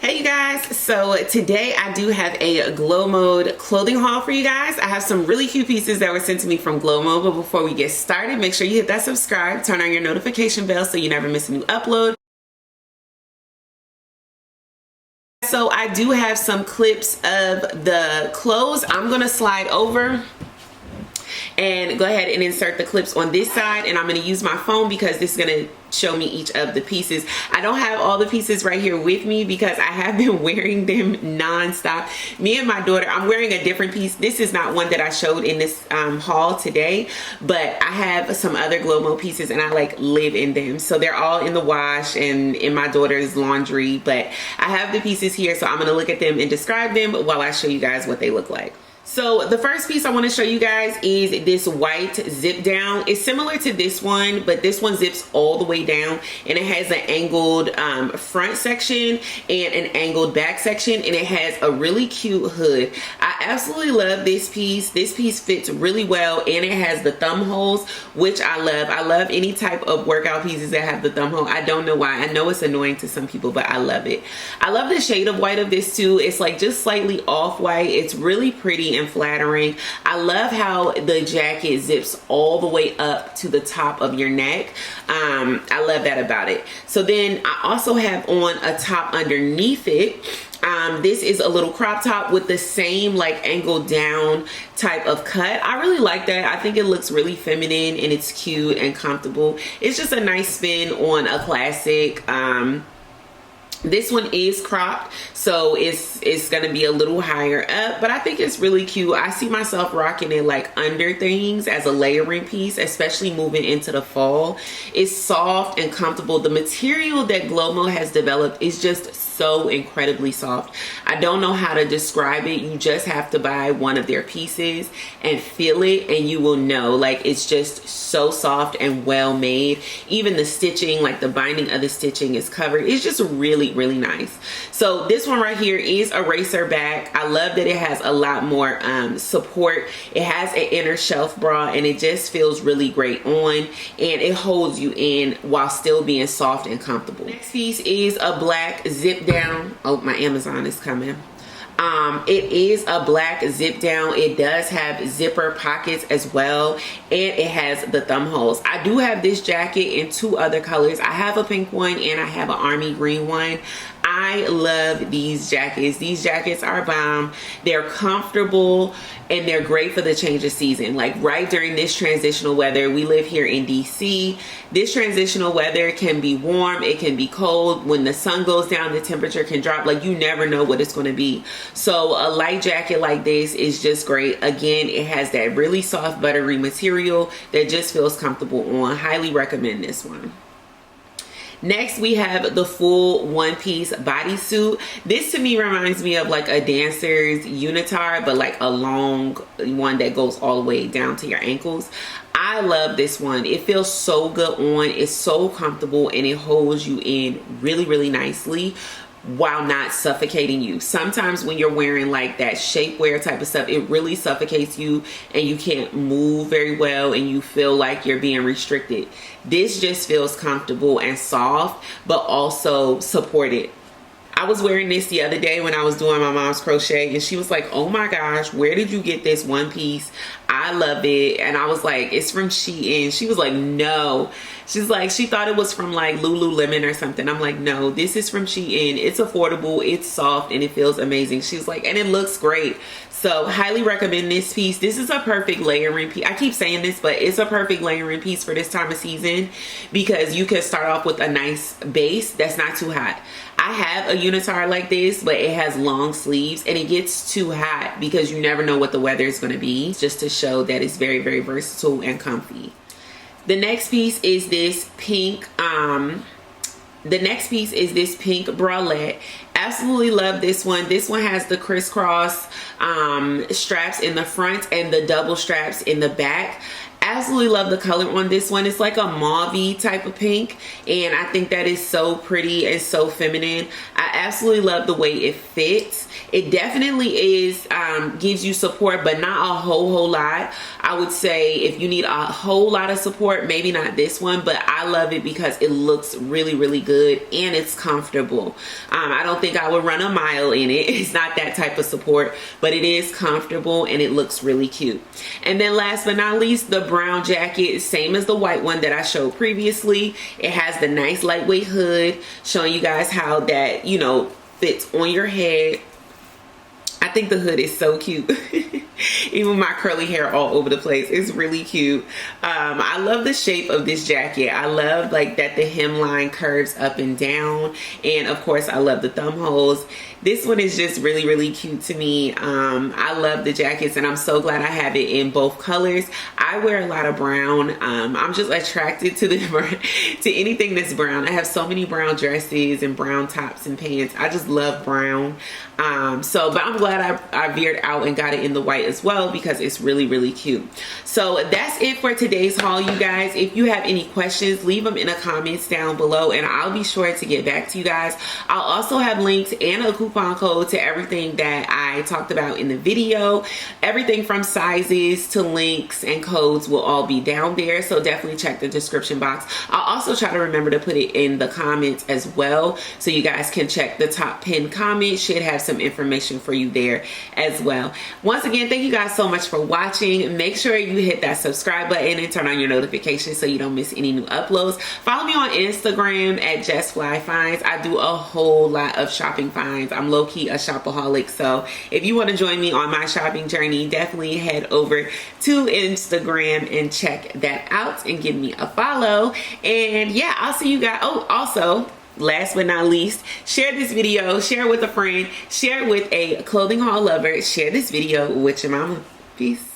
Hey you guys, so today I do have a Glowmode clothing haul for you guys. I have some really cute pieces that were sent to me from Glowmode, but before we get started, make sure you hit that subscribe, turn on your notification bell so you never miss a new upload. So I do have some clips of the clothes. I'm gonna slide over and go ahead and insert the clips on this side, and I'm going to use my phone because this is going to show me each of the pieces. I don't have all the pieces right here with me because I have been wearing them non-stop. Me and my daughter, I'm wearing a different piece. This is not one that I showed in this haul today, but I have some other Glowmode pieces and I like live in them. So they're all in the wash and in my daughter's laundry, but I have the pieces here, so I'm going to look at them and describe them while I show you guys what they look like. So the first piece I want to show you guys is this white zip down. It's similar to this one, but this one zips all the way down and it has an angled front section and an angled back section, and it has a really cute hood. I absolutely love this piece. This piece fits really well and it has the thumb holes, which I love. I love any type of workout pieces that have the thumb hole. I don't know why. I know it's annoying to some people, but I love it. I love the shade of white of this too. It's like just slightly off white. It's really pretty and flattering. I love how the jacket zips all the way up to the top of your neck. I love that about it. So then I also have on a top underneath it. This is a little crop top with the same like angled down type of cut. I really like that. I think it looks really feminine and it's cute and comfortable. It's just a nice spin on a classic. This one is cropped, so it's gonna be a little higher up, but I think it's really cute. I see myself rocking it like under things as a layering piece, especially moving into the fall. It's soft and comfortable. The material that Glowmode has developed is just so incredibly soft. I don't know how to describe it. You just have to buy one of their pieces and feel it and you will know. Like, it's just so soft and well made. Even the stitching, like the binding of the stitching is covered. It's just really nice. So this one right here is a racer back. I love that it has a lot more support. It has an inner shelf bra and it just feels really great on, and it holds you in while still being soft and comfortable. Next piece is a black zip down. Oh, my Amazon is coming. It is a black zip down. It does have zipper pockets as well, and it has the thumb holes. I do have this jacket in two other colors. I have a pink one and I have an army green one. I love these jackets. These jackets are bomb. They're comfortable and they're great for the change of season. Like right during this transitional weather, we live here in DC. This transitional weather can be warm, it can be cold. When the sun goes down, the temperature can drop. Like, you never know what it's going to be. So a light jacket like this is just great. Again, it has that really soft buttery material that just feels comfortable on. Highly recommend this one. Next, we have the full one-piece bodysuit. This to me reminds me of like a dancer's unitard, but like a long one that goes all the way down to your ankles. I love this one. It feels so good on. It's so comfortable and it holds you in really nicely while not suffocating you. Sometimes when you're wearing like that shapewear type of stuff, it really suffocates you and you can't move very well and you feel like you're being restricted. This just feels comfortable and soft, but also supported. I was wearing this the other day when I was doing my mom's crochet and she was like, oh my gosh, where did you get this one piece? I love it. And I was like, it's from SHEIN. She was like, no. She's like, she thought it was from like Lululemon or something. I'm like, no, this is from SHEIN. It's affordable, it's soft, and it feels amazing. She's like, and it looks great. So highly recommend this piece. This is a perfect layering piece. I keep saying this, but it's a perfect layering piece for this time of season because you can start off with a nice base that's not too hot. I have a unitard like this, but it has long sleeves and it gets too hot because you never know what the weather is going to be, just to show that it's very versatile and comfy. The next piece is this pink bralette. Absolutely love this one. This one has the crisscross straps in the front and the double straps in the back. absolutely love the color on this one. It's like a mauve type of pink, and I think that is so pretty and so feminine. I absolutely love the way it fits. It definitely is gives you support, but not a whole lot. I would say if you need a whole lot of support, maybe not this one, but I love it because it looks really good and it's comfortable. I don't think I would run a mile in it. It's not that type of support, but it is comfortable and it looks really cute. And then last but not least, the brown jacket, same as the white one that I showed previously. It has the nice lightweight hood, showing you guys how that, you know, fits on your head. I think the hood is so cute. Even my curly hair all over the place. It's really cute. I love the shape of this jacket. I love like that the hemline curves up and down, and of course I love the thumb holes. This one is just really cute to me. I love the jackets, and I'm so glad I have it in both colors. I wear a lot of brown. I'm just attracted to to anything that's brown. I have so many brown dresses and brown tops and pants. I just love brown. But I'm glad I veered out and got it in the white as well, because it's really cute. So that's it for today's haul, you guys. If you have any questions, leave them in the comments down below and I'll be sure to get back to you guys. I'll also have links and a coupon code to everything that I talked about in the video. Everything from sizes to links and codes will all be down there, so definitely check the description box. I'll also try to remember to put it in the comments as well, so you guys can check the top pinned comment. Should have some information for you there as well. Once again, thank you guys so much for watching. Make sure you hit that subscribe button and turn on your notifications so you don't miss any new uploads. Follow me on Instagram at JessFlyFinds. I do a whole lot of shopping finds. I'm low-key a shopaholic, so if you want to join me on my shopping journey, definitely head over to Instagram and check that out and give me a follow. And yeah, I'll see you guys. Oh, also, last but not least, share this video, share it with a friend, share it with a clothing haul lover, share this video with your mama. Peace.